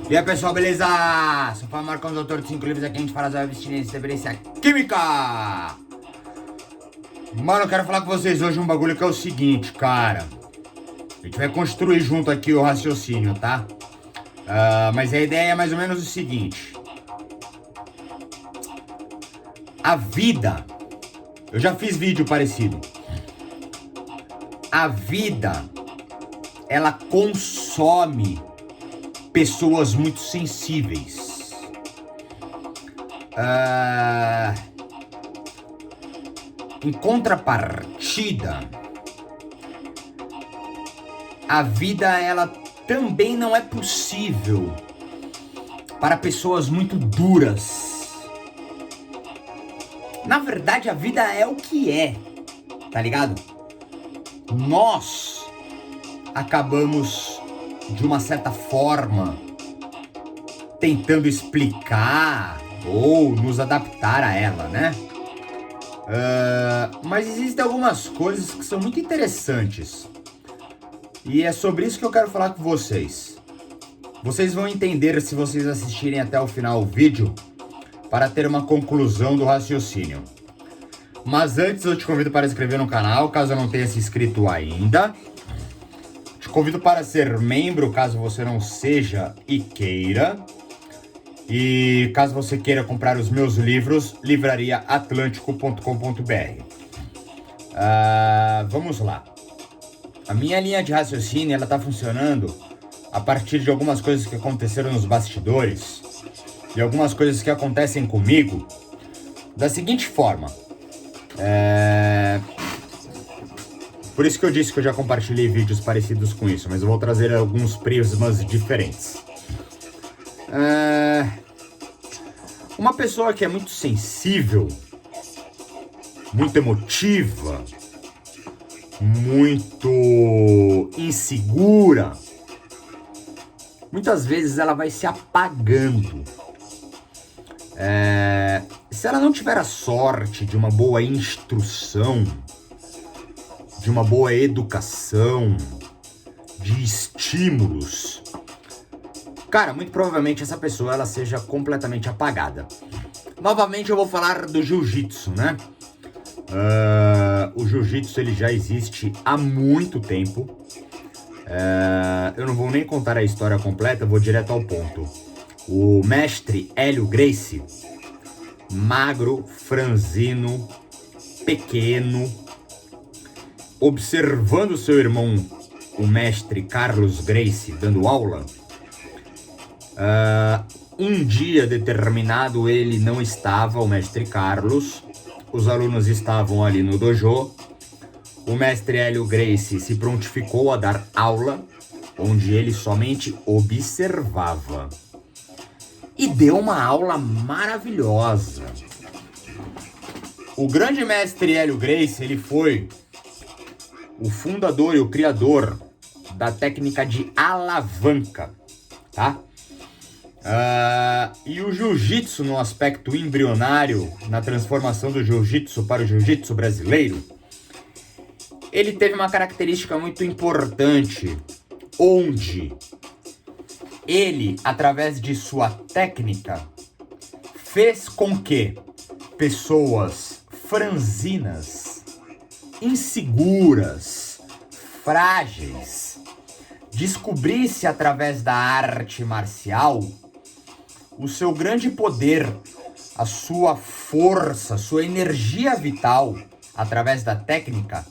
E aí pessoal, beleza? Sou o Marcão, autor de 5 livros. Aqui a gente fala sobre abstinência, dependência química. Mano, eu quero falar com vocês hoje um bagulho que é o seguinte, cara. A gente vai construir junto aqui o raciocínio, tá? Mas a ideia é mais ou menos o seguinte. A vida, eu já fiz vídeo parecido. A vida, ela consome pessoas muito sensíveis. Em contrapartida, a vida ela também não é possível para pessoas muito duras. Na verdade, a vida é o que é, tá ligado? Nós acabamos, de uma certa forma, tentando explicar ou nos adaptar a ela, né? Mas existem algumas coisas que são muito interessantes. E é sobre isso que eu quero falar com vocês. Vocês vão entender se vocês assistirem até o final o vídeo para ter uma conclusão do raciocínio. Mas antes eu te convido para se inscrever no canal, caso não tenha se inscrito ainda. Te convido para ser membro, caso você não seja e queira. E caso você queira comprar os meus livros, livrariaatlântico.com.br. Vamos lá. A minha linha de raciocínio, ela tá funcionando a partir de algumas coisas que aconteceram nos bastidores e algumas coisas que acontecem comigo da seguinte forma. Por isso que eu disse que eu já compartilhei vídeos parecidos com isso, mas eu vou trazer alguns prismas diferentes. Uma pessoa que é muito sensível, muito emotiva, muito insegura, muitas vezes ela vai se apagando. Se ela não tiver a sorte de uma boa instrução, de uma boa educação, de estímulos, cara, muito provavelmente essa pessoa ela seja completamente apagada. Novamente eu vou falar do jiu-jitsu, né? O jiu-jitsu ele já existe há muito tempo. Eu não vou nem contar a história completa, vou direto ao ponto. O mestre Hélio Gracie, magro, franzino, pequeno, observando seu irmão, o mestre Carlos Gracie, dando aula, um dia determinado ele não estava, o mestre Carlos, os alunos estavam ali no dojo, o mestre Hélio Gracie se prontificou a dar aula, onde ele somente observava. E deu uma aula maravilhosa. O grande mestre Hélio Gracie, ele foi o fundador e o criador da técnica de alavanca, tá? E o jiu-jitsu no aspecto embrionário, na transformação do jiu-jitsu para o jiu-jitsu brasileiro, ele teve uma característica muito importante, onde ele, através de sua técnica, fez com que pessoas franzinas, inseguras, frágeis, descobrisse através da arte marcial o seu grande poder, a sua força, sua energia vital, através da técnica,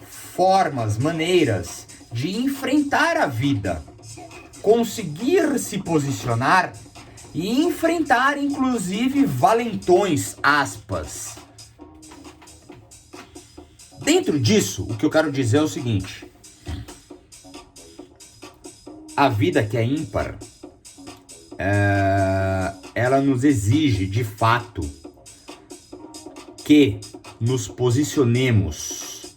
formas, maneiras de enfrentar a vida, conseguir se posicionar e enfrentar, inclusive, valentões, aspas. Dentro disso, o que eu quero dizer é o seguinte: a vida que é ímpar, ela nos exige, de fato, que nos posicionemos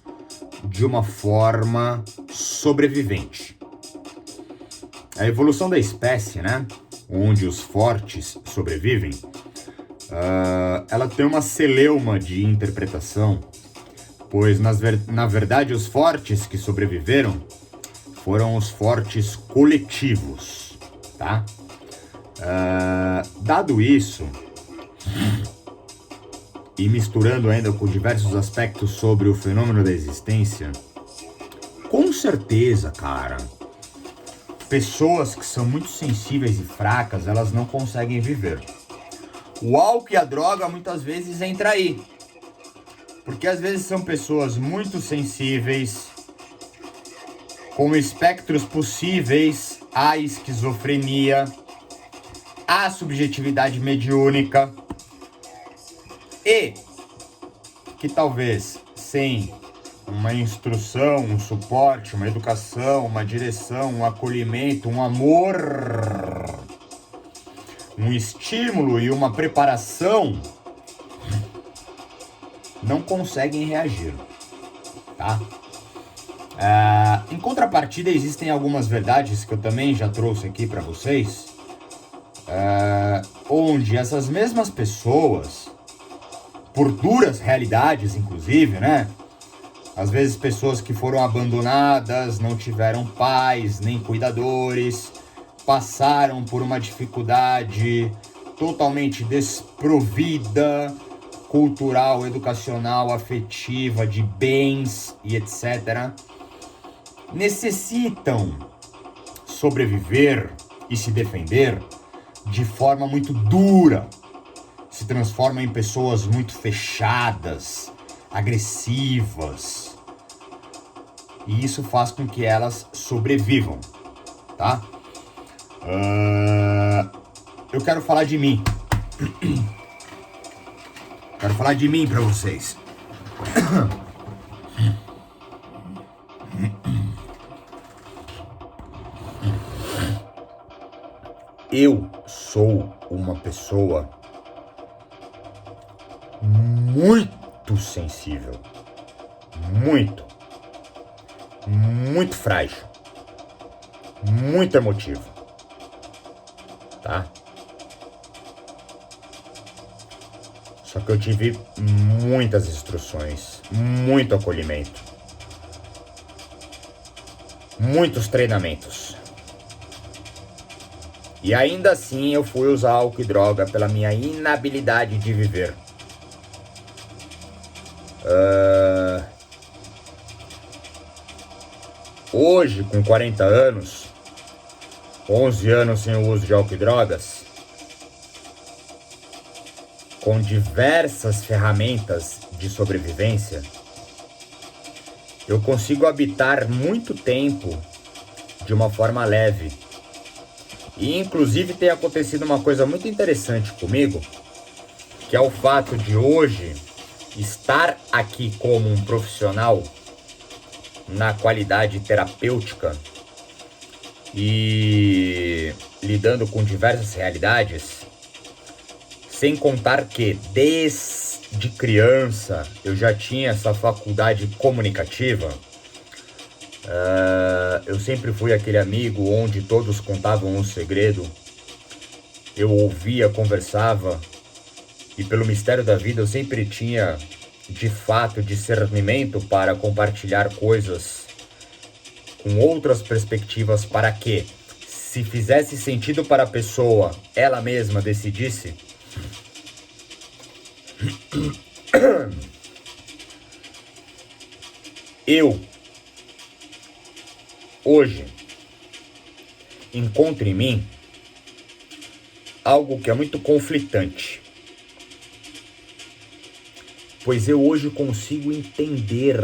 de uma forma sobrevivente. A evolução da espécie, né, onde os fortes sobrevivem, ela tem uma celeuma de interpretação, pois na verdade os fortes que sobreviveram foram os fortes coletivos, tá? Dado isso, e misturando ainda com diversos aspectos sobre o fenômeno da existência, com certeza, cara, pessoas que são muito sensíveis e fracas, elas não conseguem viver. O álcool e a droga muitas vezes entra aí, porque às vezes são pessoas muito sensíveis, com espectros possíveis à esquizofrenia, à subjetividade mediúnica, e que talvez sem uma instrução, um suporte, uma educação, uma direção, um acolhimento, um amor, um estímulo e uma preparação, não conseguem reagir, tá? Em contrapartida, existem algumas verdades que eu também já trouxe aqui para vocês, onde essas mesmas pessoas, por duras realidades inclusive, né? Às vezes pessoas que foram abandonadas, não tiveram pais nem cuidadores, passaram por uma dificuldade totalmente desprovida, cultural, educacional, afetiva, de bens e etc., necessitam sobreviver e se defender de forma muito dura, se transformam em pessoas muito fechadas, agressivas, e isso faz com que elas sobrevivam, tá? Eu quero falar de mim. Quero falar de mim pra vocês. Eu sou uma pessoa muito sensível, muito frágil, muito emotivo, tá? Só que eu tive muitas instruções, muito acolhimento, muitos treinamentos. E ainda assim eu fui usar álcool e droga pela minha inabilidade de viver. Hoje, com 40 anos, 11 anos sem o uso de álcool e drogas, com diversas ferramentas de sobrevivência, eu consigo habitar muito tempo de uma forma leve. E inclusive tem acontecido uma coisa muito interessante comigo, que é o fato de hoje estar aqui como um profissional na qualidade terapêutica e lidando com diversas realidades, sem contar que desde criança eu já tinha essa faculdade comunicativa. Eu sempre fui aquele amigo onde todos contavam um segredo, eu ouvia, conversava, e pelo mistério da vida eu sempre tinha, de fato, discernimento para compartilhar coisas com outras perspectivas para que, se fizesse sentido para a pessoa, ela mesma decidisse. Eu, hoje, encontro em mim algo que é muito conflitante. Pois eu hoje consigo entender,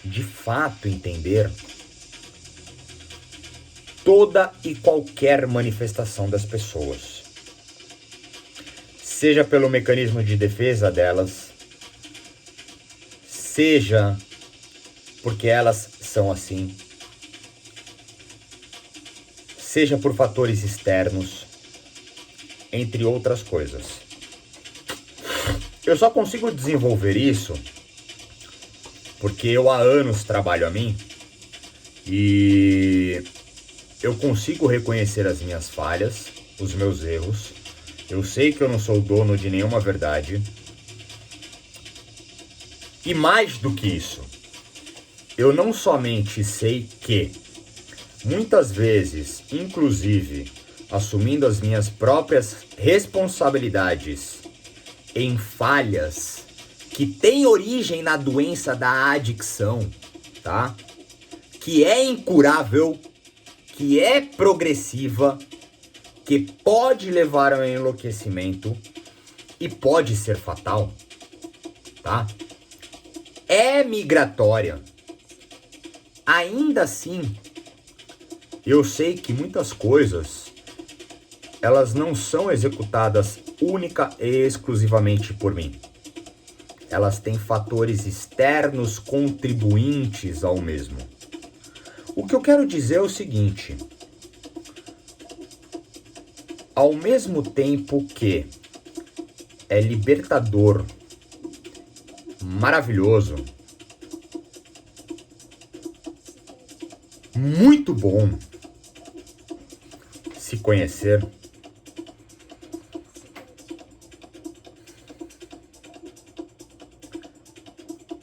de fato entender, toda e qualquer manifestação das pessoas. Seja pelo mecanismo de defesa delas, seja porque elas são assim, seja por fatores externos, entre outras coisas. Eu só consigo desenvolver isso porque eu há anos trabalho a mim e eu consigo reconhecer as minhas falhas, os meus erros. Eu sei que eu não sou dono de nenhuma verdade. E mais do que isso, eu não somente sei que, muitas vezes, inclusive, assumindo as minhas próprias responsabilidades em falhas que têm origem na doença da adicção, tá? Que é incurável, que é progressiva, que pode levar ao enlouquecimento e pode ser fatal, tá? É migratória. Ainda assim, eu sei que muitas coisas, elas não são executadas única e exclusivamente por mim. Elas têm fatores externos contribuintes ao mesmo. O que eu quero dizer é o seguinte: ao mesmo tempo que é libertador, maravilhoso, muito bom se conhecer,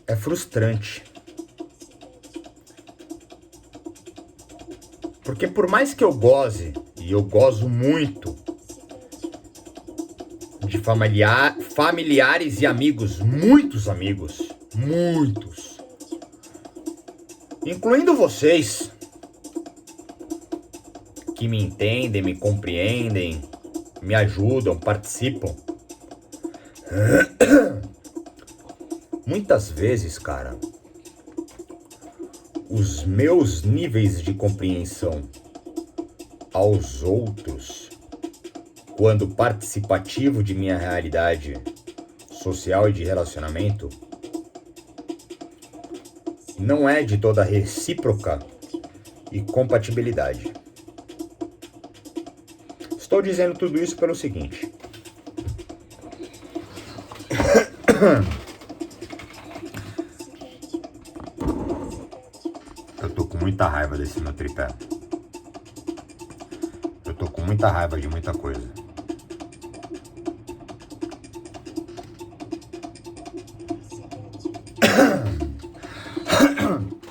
é frustrante. Porque por mais que eu goze, e eu gozo muito, de familiares e amigos, muitos, incluindo vocês, que me entendem, me compreendem, me ajudam, participam. Muitas vezes, cara, os meus níveis de compreensão aos outros, quando participativo de minha realidade social e de relacionamento, não é de toda recíproca e compatibilidade. Estou dizendo tudo isso pelo seguinte: eu tô com muita raiva desse meu tripé. Eu tô com muita raiva de muita coisa.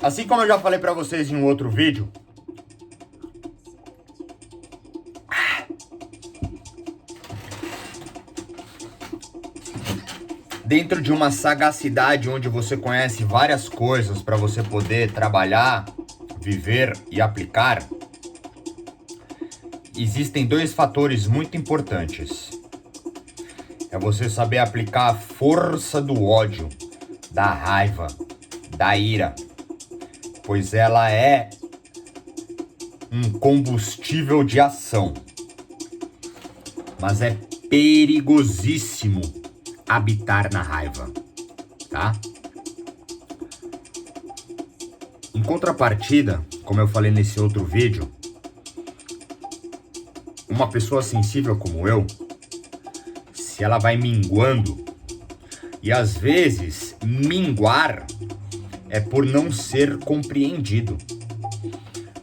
Assim como eu já falei pra vocês em um outro vídeo, dentro de uma sagacidade onde você conhece várias coisas para você poder trabalhar, viver e aplicar, existem dois fatores muito importantes. É você saber aplicar a força do ódio, da raiva, da ira, pois ela é um combustível de ação. Mas é perigosíssimo habitar na raiva, tá? Em contrapartida, como eu falei nesse outro vídeo, uma pessoa sensível como eu, se ela vai minguando, e às vezes minguar é por não ser compreendido.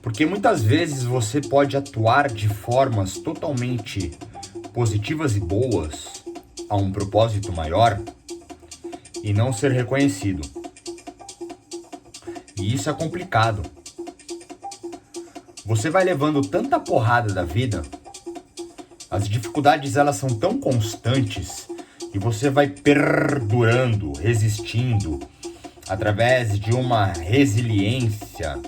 Porque muitas vezes você pode atuar de formas totalmente positivas e boas a um propósito maior e não ser reconhecido. E isso é complicado. Você vai levando tanta porrada da vida, as dificuldades elas são tão constantes e você vai perdurando, resistindo, através de uma resiliência,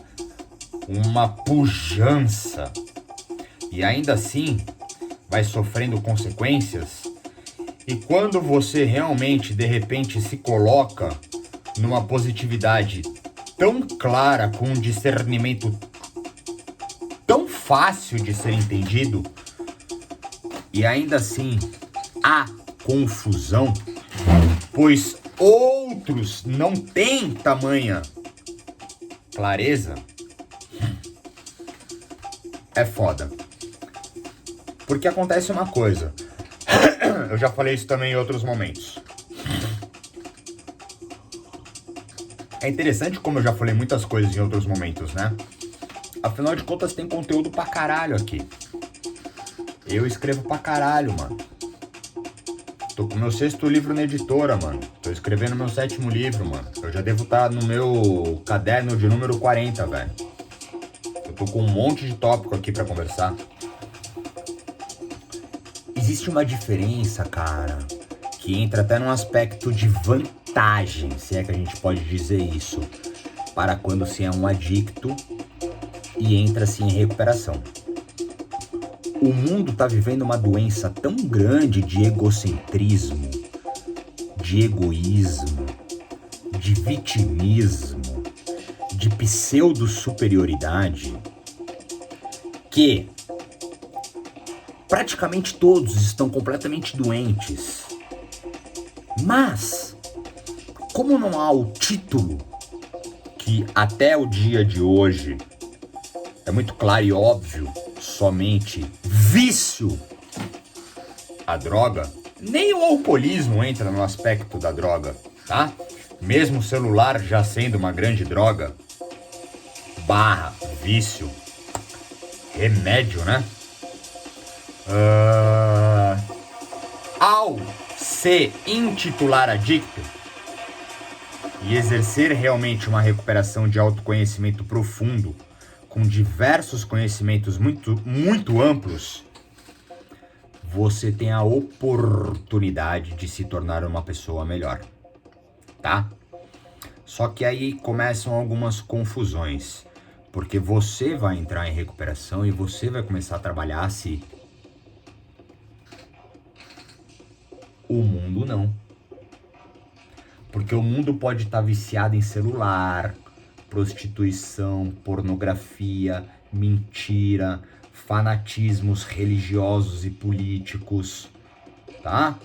uma pujança, e ainda assim vai sofrendo consequências. E quando você realmente, de repente, se coloca numa positividade tão clara, com um discernimento tão fácil de ser entendido, e ainda assim há confusão, pois outros não têm tamanha clareza, é foda. Porque acontece uma coisa, eu já falei isso também em outros momentos. É interessante como eu já falei muitas coisas em outros momentos, né? Afinal de contas tem conteúdo pra caralho aqui. Eu escrevo pra caralho, mano. Tô com meu 6º livro na editora, mano. Tô escrevendo meu 7º livro, mano. Eu já devo estar no meu caderno de número 40, velho. Eu tô com um monte de tópico aqui pra conversar. existe uma diferença, cara, que entra até num aspecto de vantagem, se é que a gente pode dizer isso, para quando se é um adicto e entra-se em recuperação. O mundo está vivendo uma doença tão grande de egocentrismo, de egoísmo, de vitimismo, de pseudo-superioridade, que praticamente todos estão completamente doentes. Mas, como não há o título que até o dia de hoje é muito claro e óbvio, somente vício a droga, nem o alcoolismo entra no aspecto da droga, tá? Mesmo o celular já sendo uma grande droga, barra, vício, remédio, né? Ao se intitular adicto e exercer realmente uma recuperação de autoconhecimento profundo, com diversos conhecimentos muito amplos, você tem a oportunidade de se tornar uma pessoa melhor, tá? Só que aí começam algumas confusões, porque você vai entrar em recuperação e você vai começar a trabalhar a si. O mundo não. Porque o mundo pode estar viciado em celular, prostituição, pornografia, mentira, fanatismos religiosos e políticos, tá?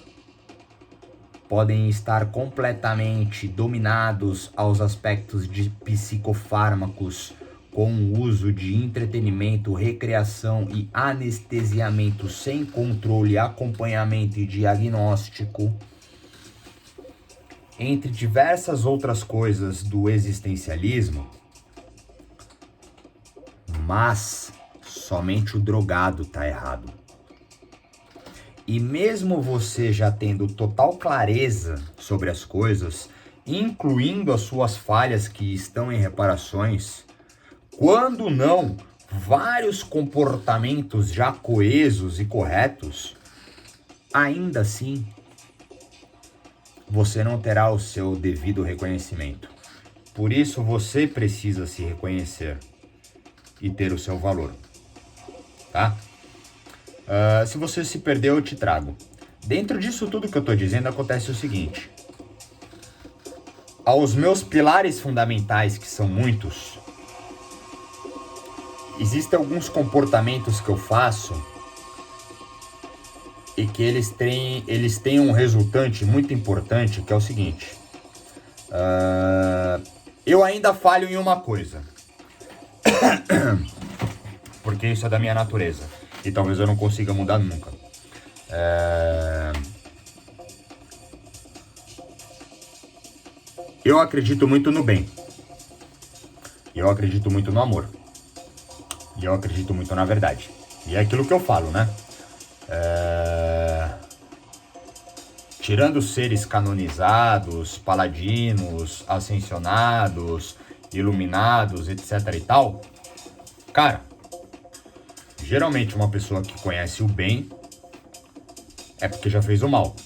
Podem estar completamente dominados aos aspectos de psicofármacos, com o uso de entretenimento, recreação e anestesiamento sem controle, acompanhamento e diagnóstico, entre diversas outras coisas do existencialismo. Mas somente o drogado tá errado. E mesmo você já tendo total clareza sobre as coisas, incluindo as suas falhas que estão em reparações, quando não vários comportamentos já coesos e corretos, ainda assim você não terá o seu devido reconhecimento. Por isso você precisa se reconhecer e ter o seu valor, tá? Se você se perdeu, eu te trago. Dentro disso tudo que eu tô dizendo, acontece o seguinte. Aos meus pilares fundamentais, que são muitos, existem alguns comportamentos que eu faço e que eles têm um resultante muito importante, que é o seguinte. Eu ainda falho em uma coisa. Porque isso é da minha natureza. E talvez eu não consiga mudar nunca. Eu acredito muito no bem. Eu acredito muito no amor. E eu acredito muito na verdade. E é aquilo que eu falo, né? Tirando seres canonizados, paladinos, ascensionados, iluminados, etc e tal, cara, geralmente uma pessoa que conhece o bem é porque já fez o mal.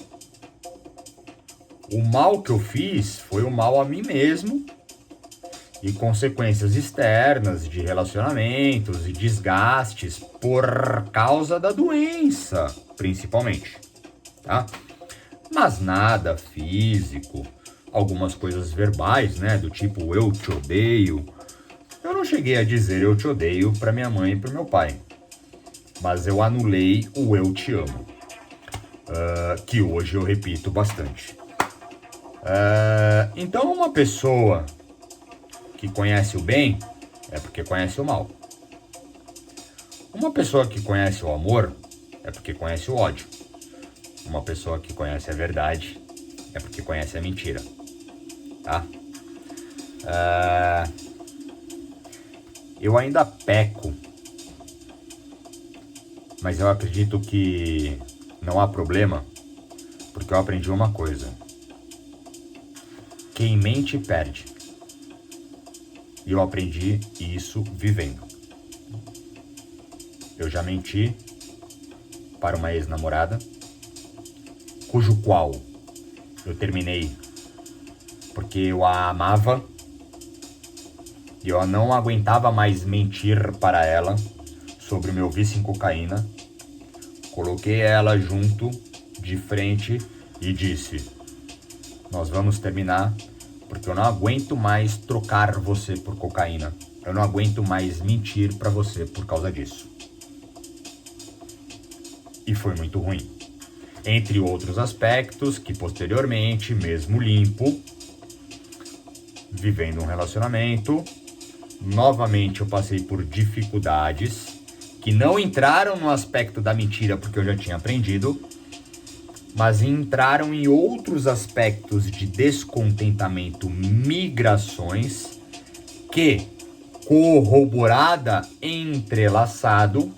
O mal que eu fiz foi o mal a mim mesmo e consequências externas de relacionamentos e desgastes por causa da doença, principalmente, tá? Mas nada físico, algumas coisas verbais, né, do tipo eu te odeio. Eu não cheguei a dizer eu te odeio pra minha mãe e pro meu pai, mas eu anulei o eu te amo, que hoje eu repito bastante. Então uma pessoa que conhece o bem é porque conhece o mal. Uma pessoa que conhece o amor é porque conhece o ódio. Uma pessoa que conhece a verdade é porque conhece a mentira, tá? Eu ainda peco, mas eu acredito que não há problema, porque eu aprendi uma coisa. Quem mente perde. E eu aprendi isso vivendo. Eu já menti para uma ex-namorada, cujo qual eu terminei porque eu a amava e eu não aguentava mais mentir para ela sobre o meu vício em cocaína. Coloquei ela junto, de frente, e disse: nós vamos terminar porque eu não aguento mais trocar você por cocaína. Eu não aguento mais mentir pra você por causa disso. E foi muito ruim. Entre outros aspectos que posteriormente, mesmo limpo, vivendo um relacionamento, novamente eu passei por dificuldades que não entraram no aspecto da mentira porque eu já tinha aprendido, mas entraram em outros aspectos de descontentamento, migrações, que, corroborada, entrelaçado,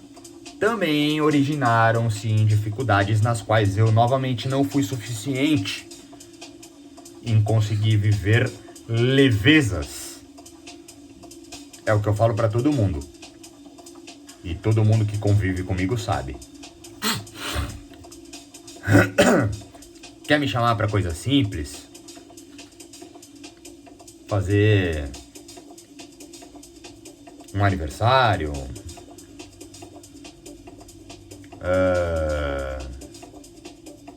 também originaram-se em dificuldades nas quais eu novamente não fui suficiente em conseguir viver levezas. É o que eu falo pra todo mundo. E todo mundo que convive comigo sabe. Quer me chamar pra coisa simples? Fazer um aniversário?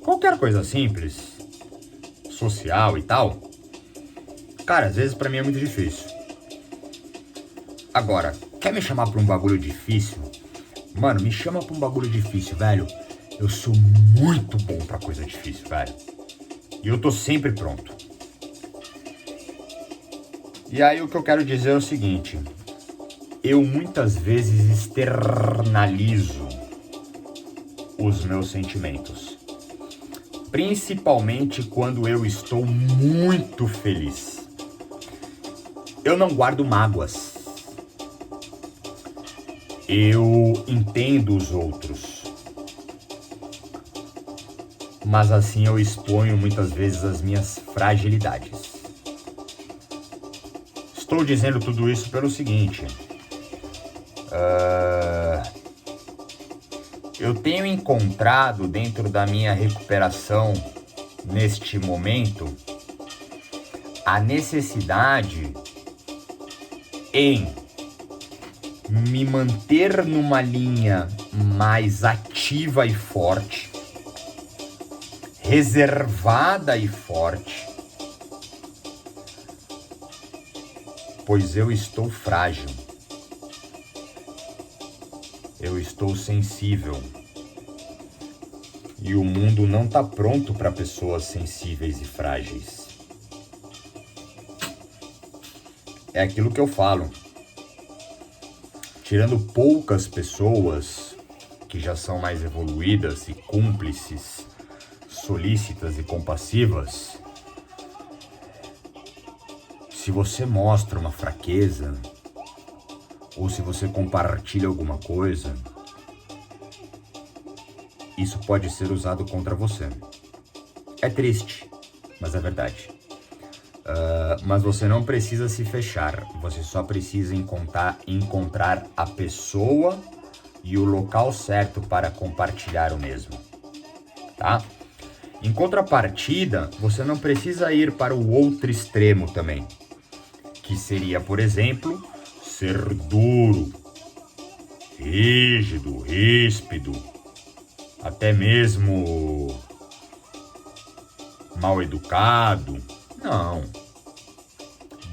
Qualquer coisa simples, social e tal. Cara, às vezes pra mim é muito difícil. Agora, quer me chamar pra um bagulho difícil? Mano, me chama pra um bagulho difícil, velho. Eu sou muito bom pra coisa difícil, velho. E eu tô sempre pronto. E aí o que eu quero dizer é o seguinte. Eu muitas vezes externalizo os meus sentimentos. Principalmente quando eu estou muito feliz. Eu não guardo mágoas. Eu entendo os outros. Mas assim eu exponho muitas vezes as minhas fragilidades. Estou dizendo tudo isso pelo seguinte. Eu tenho encontrado dentro da minha recuperação, neste momento, a necessidade em me manter numa linha mais ativa e forte, reservada e forte, pois eu estou frágil, eu estou sensível e o mundo não está pronto para pessoas sensíveis e frágeis. É aquilo que eu falo. Tirando poucas pessoas que já são mais evoluídas e cúmplices, solícitas e compassivas, se você mostra uma fraqueza ou se você compartilha alguma coisa, isso pode ser usado contra você. É triste, mas é verdade. Mas você não precisa se fechar, você só precisa encontrar a pessoa e o local certo para compartilhar o mesmo, tá? Em contrapartida, você não precisa ir para o outro extremo também, que seria, por exemplo, ser duro, rígido, ríspido, até mesmo mal educado. Não,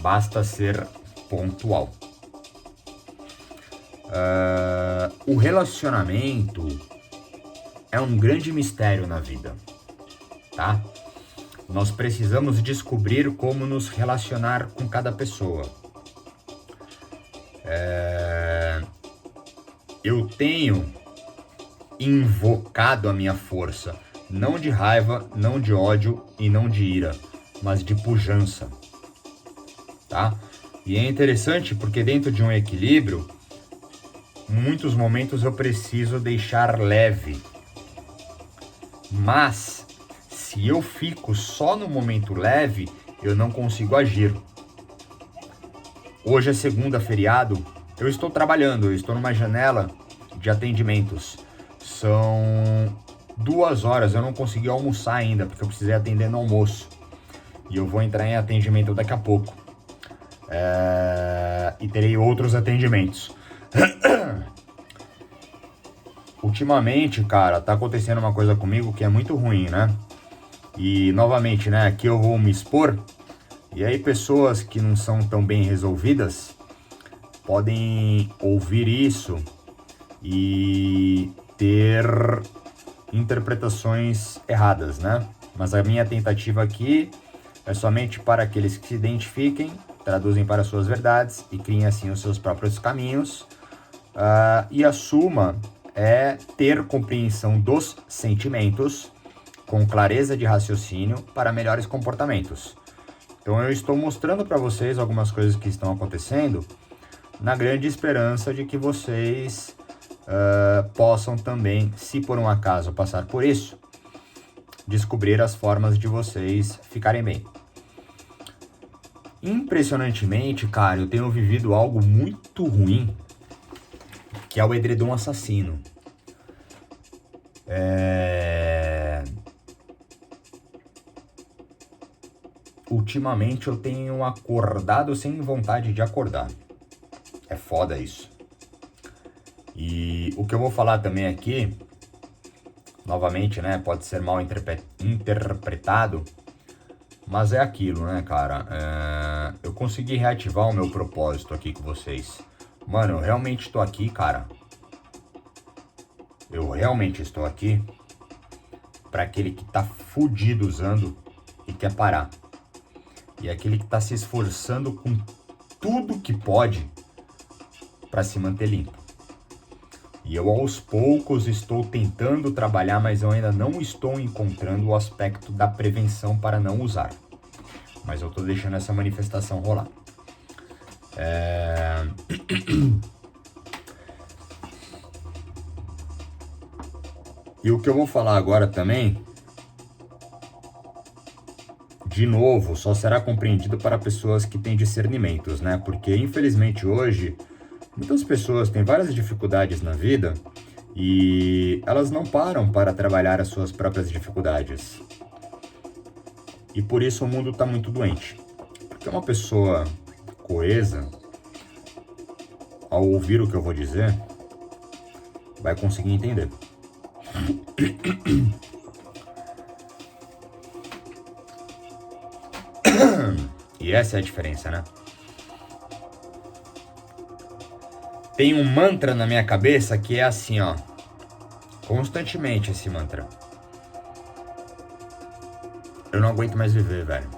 basta ser pontual. O relacionamento é um grande mistério na vida, tá? Nós precisamos descobrir como nos relacionar com cada pessoa. Eu tenho invocado a minha força, não de raiva, não de ódio e não de ira, mas de pujança, tá? E é interessante porque dentro de um equilíbrio, muitos momentos eu preciso deixar leve. Mas, se eu fico só no momento leve, eu não consigo agir. Hoje é segunda, feriado, eu estou trabalhando, eu estou numa janela de atendimentos. São 2 horas, eu não consegui almoçar ainda, porque eu precisei atender no almoço. E eu vou entrar em atendimento daqui a pouco. E terei outros atendimentos. Ultimamente, cara, tá acontecendo uma coisa comigo que é muito ruim, né? E, novamente, né, aqui eu vou me expor. E aí pessoas que não são tão bem resolvidas podem ouvir isso e ter interpretações erradas, né? Mas a minha tentativa aqui é somente para aqueles que se identifiquem, traduzem para suas verdades e criem assim os seus próprios caminhos. E a suma é ter compreensão dos sentimentos com clareza de raciocínio para melhores comportamentos. Então eu estou mostrando para vocês algumas coisas que estão acontecendo na grande esperança de que vocês possam também, se por um acaso passar por isso, descobrir as formas de vocês ficarem bem. Impressionantemente, cara, eu tenho vivido algo muito ruim, que é o edredom assassino. Ultimamente eu tenho acordado sem vontade de acordar. É foda isso. E o que eu vou falar também aqui, novamente, né, pode ser mal interpretado, mas é aquilo, né, cara? Eu consegui reativar o meu propósito aqui com vocês. Mano, eu realmente estou aqui, cara. Eu realmente estou aqui para aquele que tá fudido usando e quer parar. E aquele que tá se esforçando com tudo que pode para se manter limpo. E eu aos poucos estou tentando trabalhar, mas eu ainda não estou encontrando o aspecto da prevenção para não usar. Mas eu estou deixando essa manifestação rolar. E o que eu vou falar agora também, de novo, só será compreendido para pessoas que têm discernimentos, né? Porque infelizmente hoje muitas pessoas têm várias dificuldades na vida e elas não param para trabalhar as suas próprias dificuldades. E por isso o mundo está muito doente. Porque uma pessoa coesa, ao ouvir o que eu vou dizer, vai conseguir entender. E essa é a diferença, né? Tem um mantra na minha cabeça que é assim, ó. Constantemente esse mantra. Eu não aguento mais viver, velho.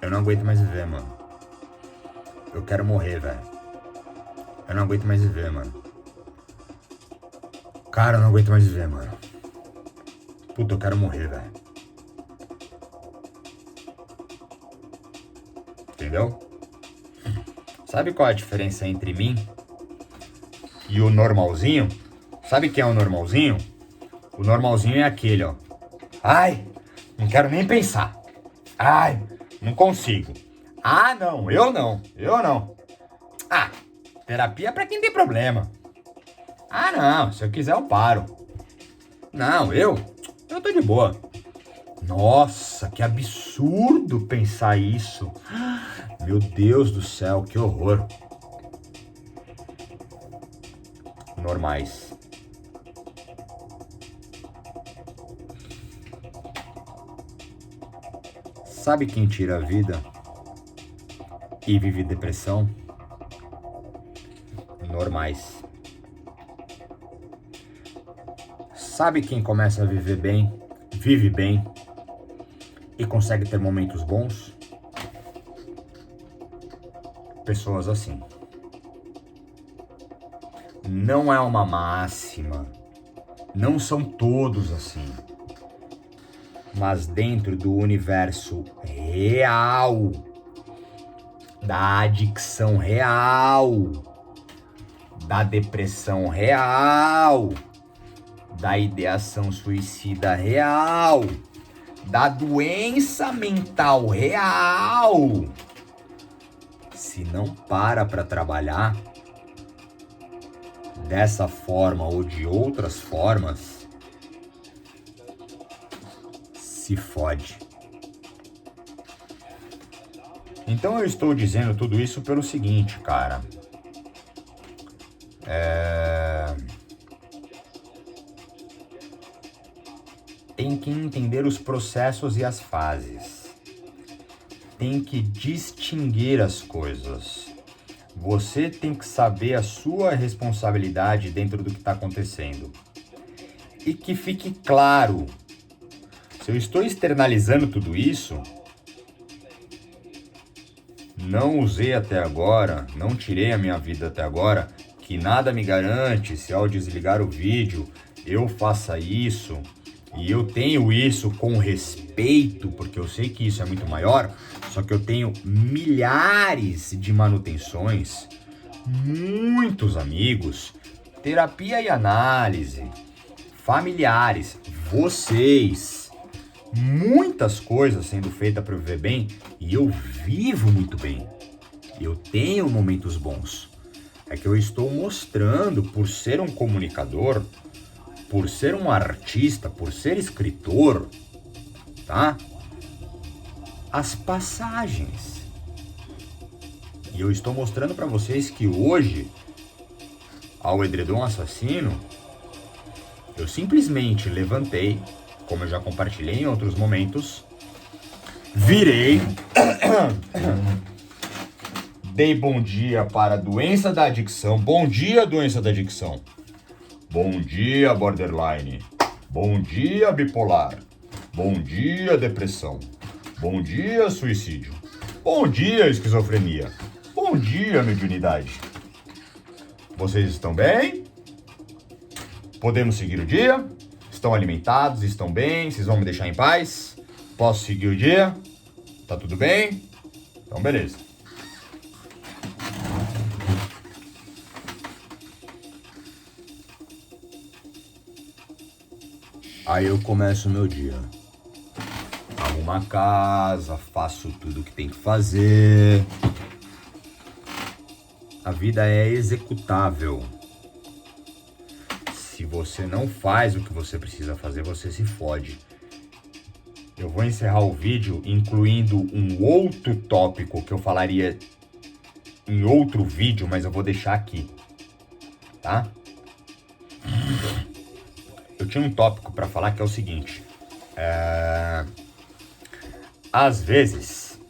Eu não aguento mais viver, mano. Eu quero morrer, velho. Eu não aguento mais viver, mano. Cara, eu não aguento mais viver, mano. Puta, eu quero morrer, velho. Entendeu? Sabe qual é a diferença entre mim e o normalzinho? Sabe quem é o normalzinho? O normalzinho é aquele, ó. Ai, não quero nem pensar. Ai, não consigo. Ah, não, eu não. Ah, terapia é pra quem tem problema. Ah, não, se eu quiser eu paro. Não, eu tô de boa. Nossa, que absurdo pensar isso. Meu Deus do céu, que horror. Normais. Sabe quem tira a vida e vive depressão? Normais. Sabe quem começa a viver bem, vive bem e consegue ter momentos bons? Pessoas assim. Não é uma máxima. Não são todos assim. Mas dentro do universo real, da adicção real, da depressão real, da ideação suicida real, da doença mental real, se não para trabalhar, dessa forma ou de outras formas, se fode. Então eu estou dizendo tudo isso pelo seguinte, cara. Tem que entender os processos e as fases. Tem que distinguir as coisas. Você tem que saber a sua responsabilidade dentro do que está acontecendo. E que fique claro, se eu estou externalizando tudo isso, não usei até agora, não tirei a minha vida até agora, que nada me garante se ao desligar o vídeo eu faça isso, e eu tenho isso com respeito, porque eu sei que isso é muito maior, só que eu tenho milhares de manutenções, muitos amigos, terapia e análise, familiares, vocês, muitas coisas sendo feitas para eu viver bem, e eu vivo muito bem. Eu tenho momentos bons. É que eu estou mostrando, por ser um comunicador, por ser um artista, por ser escritor, tá? As passagens. E eu estou mostrando para vocês que hoje, ao edredom assassino, eu simplesmente levantei, como eu já compartilhei em outros momentos, virei, dei bom dia para a doença da adicção. Bom dia, doença da adicção. Bom dia, borderline. Bom dia, bipolar. Bom dia, depressão. Bom dia, suicídio. Bom dia, esquizofrenia. Bom dia, mediunidade. Vocês estão bem? Podemos seguir o dia? Estão alimentados? Estão bem? Vocês vão me deixar em paz? Posso seguir o dia? Tá tudo bem? Então, beleza. Aí eu começo o meu dia. Arrumo a casa, faço tudo o que tem que fazer. A vida é executável. Se você não faz o que você precisa fazer, você se fode. Eu vou encerrar o vídeo incluindo um outro tópico que eu falaria em outro vídeo, mas eu vou deixar aqui, tá? Eu tinha um tópico para falar que é o seguinte. Às vezes,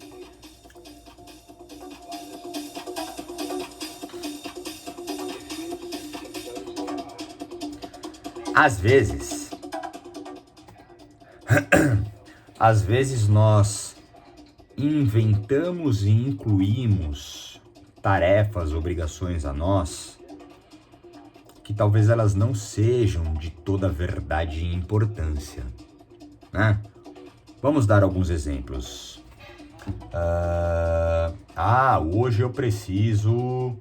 às vezes nós inventamos e incluímos tarefas, obrigações a nós, que talvez elas não sejam de toda verdade e importância, né? Vamos dar alguns exemplos. Hoje eu preciso...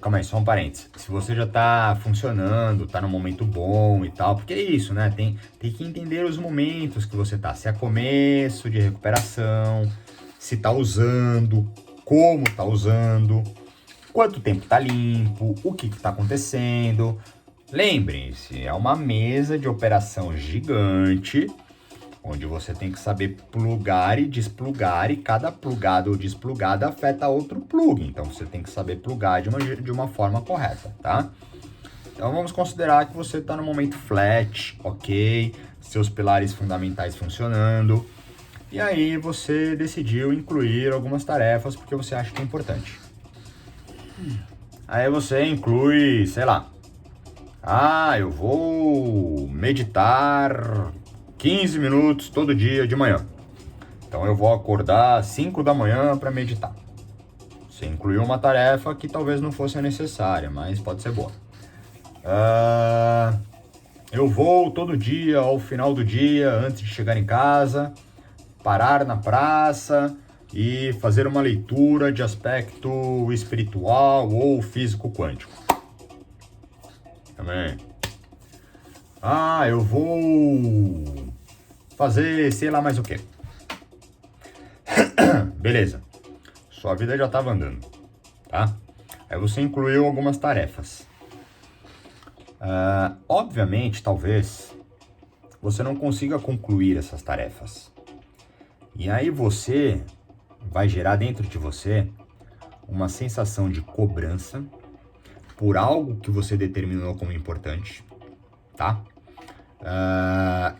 calma aí, só um parênteses. Se você já tá funcionando, tá num momento bom e tal, porque é isso, né? Tem que entender os momentos que você tá. Se é começo de recuperação, se tá usando, como tá usando, quanto tempo tá limpo, o que tá acontecendo. Lembrem-se, é uma mesa de operação gigante, onde você tem que saber plugar e desplugar, e cada plugado ou desplugada afeta outro plug. Então você tem que saber plugar de uma forma correta, tá? Então vamos considerar que você está no momento flat, ok, seus pilares fundamentais funcionando, e aí você decidiu incluir algumas tarefas porque você acha que é importante. Aí você inclui, sei lá, eu vou meditar 15 minutos todo dia de manhã. Então eu vou acordar às 5 da manhã para meditar. Você incluiu uma tarefa que talvez não fosse necessária, mas pode ser boa. Eu vou todo dia, ao final do dia, antes de chegar em casa, parar na praça e fazer uma leitura de aspecto espiritual ou físico quântico. Também. Eu vou fazer sei lá mais o que. Beleza. Sua vida já estava andando, tá? Aí você incluiu algumas tarefas. Obviamente, talvez, você não consiga concluir essas tarefas. E aí você vai gerar dentro de você uma sensação de cobrança por algo que você determinou como importante, tá?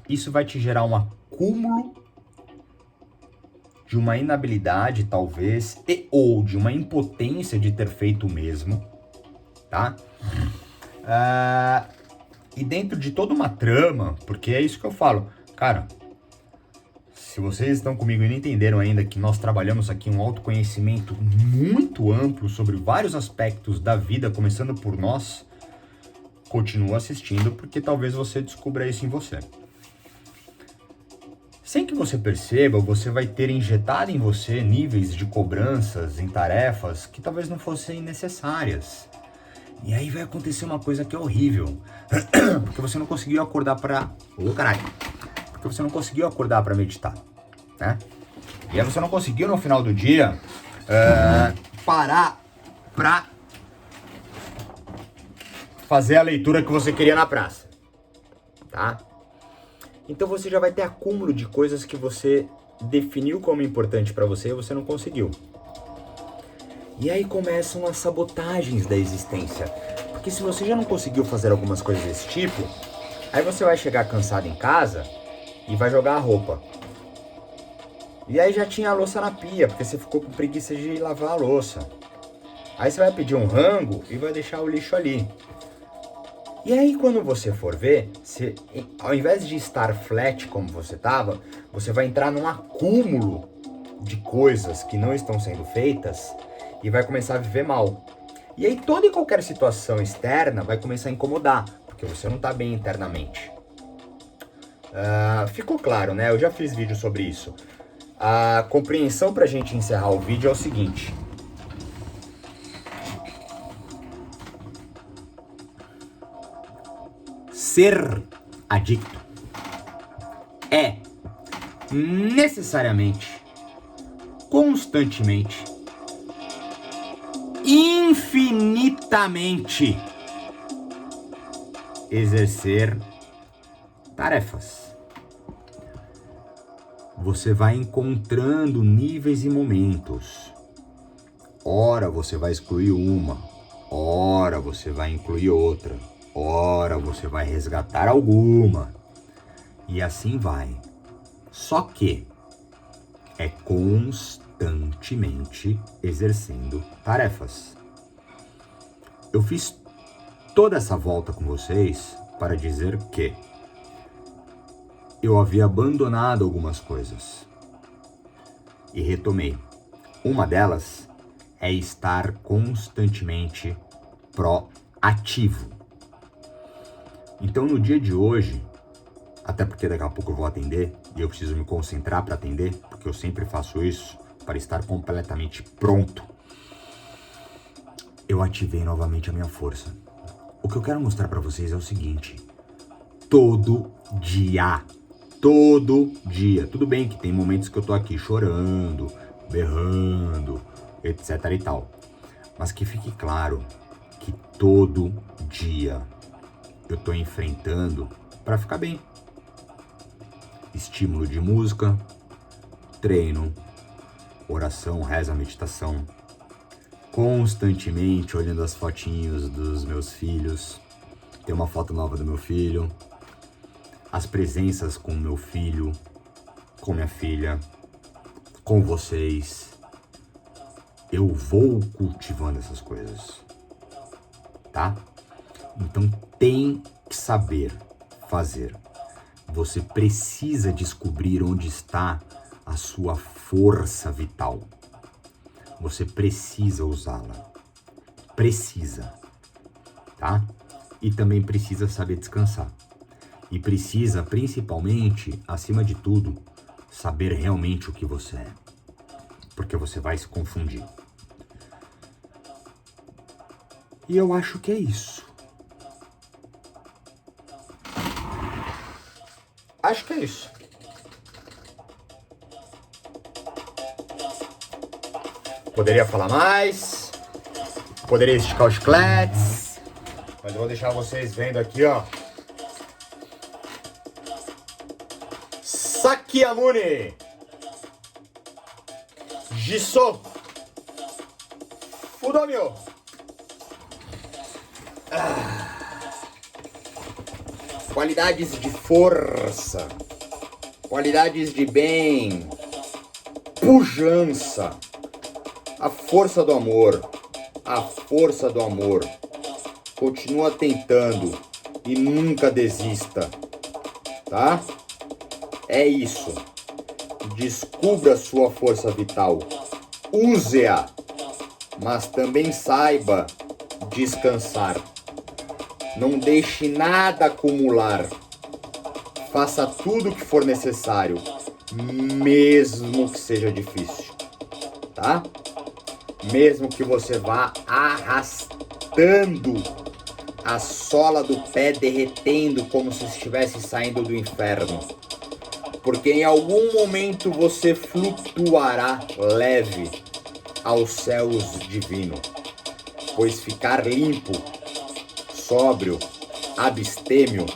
Isso vai te gerar um acúmulo de uma inabilidade, talvez, ou de uma impotência de ter feito o mesmo, tá? E dentro de toda uma trama, porque é isso que eu falo, cara, se vocês estão comigo e não entenderam ainda que nós trabalhamos aqui um autoconhecimento muito amplo sobre vários aspectos da vida, começando por nós, continua assistindo, porque talvez você descubra isso em você. Sem que você perceba, você vai ter injetado em você níveis de cobranças em tarefas que talvez não fossem necessárias. E aí vai acontecer uma coisa que é horrível, porque você não conseguiu acordar pra... Porque você não conseguiu acordar pra meditar, né? E aí você não conseguiu no final do dia parar pra fazer a leitura que você queria na praça, tá? Então você já vai ter acúmulo de coisas que você definiu como importante pra você e você não conseguiu. E aí começam as sabotagens da existência. Porque se você já não conseguiu fazer algumas coisas desse tipo, aí você vai chegar cansado em casa e vai jogar a roupa. E aí já tinha a louça na pia, porque você ficou com preguiça de lavar a louça. Aí você vai pedir um rango e vai deixar o lixo ali. E aí quando você for ver, você, ao invés de estar flat como você estava, você vai entrar num acúmulo de coisas que não estão sendo feitas e vai começar a viver mal. E aí toda e qualquer situação externa vai começar a incomodar, porque você não está bem internamente. Ficou claro, né? Eu já fiz vídeo sobre isso. A compreensão pra gente encerrar o vídeo é o seguinte. Ser adicto é necessariamente, constantemente, infinitamente exercer tarefas. Você vai encontrando níveis e momentos. Ora você vai excluir uma, ora você vai incluir outra, ora você vai resgatar alguma. E assim vai. Só que é constantemente exercendo tarefas. Eu fiz toda essa volta com vocês para dizer que eu havia abandonado algumas coisas e retomei. Uma delas é estar constantemente proativo. Então no dia de hoje, até porque daqui a pouco eu vou atender e eu preciso me concentrar para atender, porque eu sempre faço isso para estar completamente pronto, eu ativei novamente a minha força. O que eu quero mostrar para vocês é o seguinte: todo dia, tudo bem que tem momentos que eu tô aqui chorando, berrando, etc e tal, mas que fique claro que todo dia eu tô enfrentando para ficar bem. Estímulo de música, treino, oração, reza, meditação, constantemente olhando as fotinhos dos meus filhos. Tem uma foto nova do meu filho, as presenças com meu filho, com minha filha, com vocês. Eu vou cultivando essas coisas, tá? Então tem que saber fazer. Você precisa descobrir onde está a sua força vital. Você precisa usá-la. Precisa, tá? E também precisa saber descansar. E precisa, principalmente, acima de tudo, saber realmente o que você é. Porque você vai se confundir. E eu acho que é isso. Acho que é isso. Poderia falar mais, Poderia esticar os chicletes, mas eu vou deixar vocês vendo aqui, ó. Sakyamuni Jiso Fudomyo. Qualidades de força, qualidades de bem, pujança, a força do amor, a força do amor. Continua tentando e nunca desista, tá? É isso. Descubra sua força vital, use-a, mas também saiba descansar. Não deixe nada acumular. Faça tudo o que for necessário, mesmo que seja difícil, tá? Mesmo que você vá arrastando a sola do pé, derretendo como se estivesse saindo do inferno. Porque em algum momento você flutuará leve aos céus divinos. Pois ficar limpo, sóbrio, abstêmio,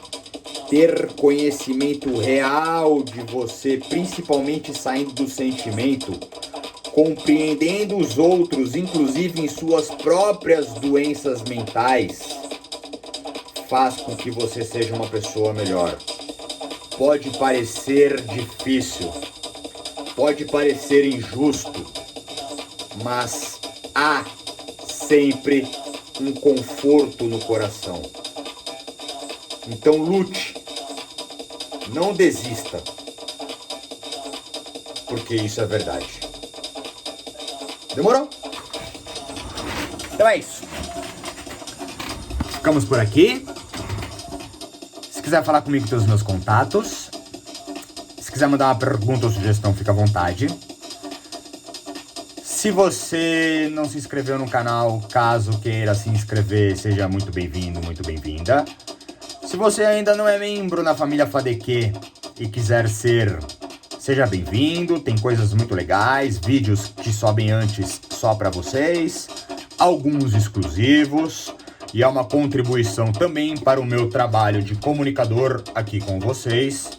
ter conhecimento real de você, principalmente saindo do sentimento, compreendendo os outros, inclusive em suas próprias doenças mentais, faz com que você seja uma pessoa melhor. Pode parecer difícil, pode parecer injusto, mas há sempre um conforto no coração. Então lute, não desista, porque isso é verdade. Demorou? Então é isso. Ficamos por aqui. Se quiser falar comigo, tem os meus contatos. Se quiser mandar uma pergunta ou sugestão, fica à vontade. Se você não se inscreveu no canal, caso queira se inscrever, seja muito bem-vindo, muito bem-vinda. Se você ainda não é membro na família FADQ e quiser ser, seja bem-vindo. Tem coisas muito legais, vídeos que sobem antes só para vocês, alguns exclusivos, e é uma contribuição também para o meu trabalho de comunicador aqui com vocês.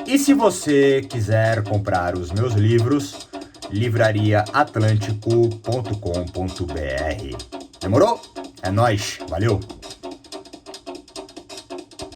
E se você quiser comprar os meus livros, livrariaatlântico.com.br. Demorou? É nóis, valeu!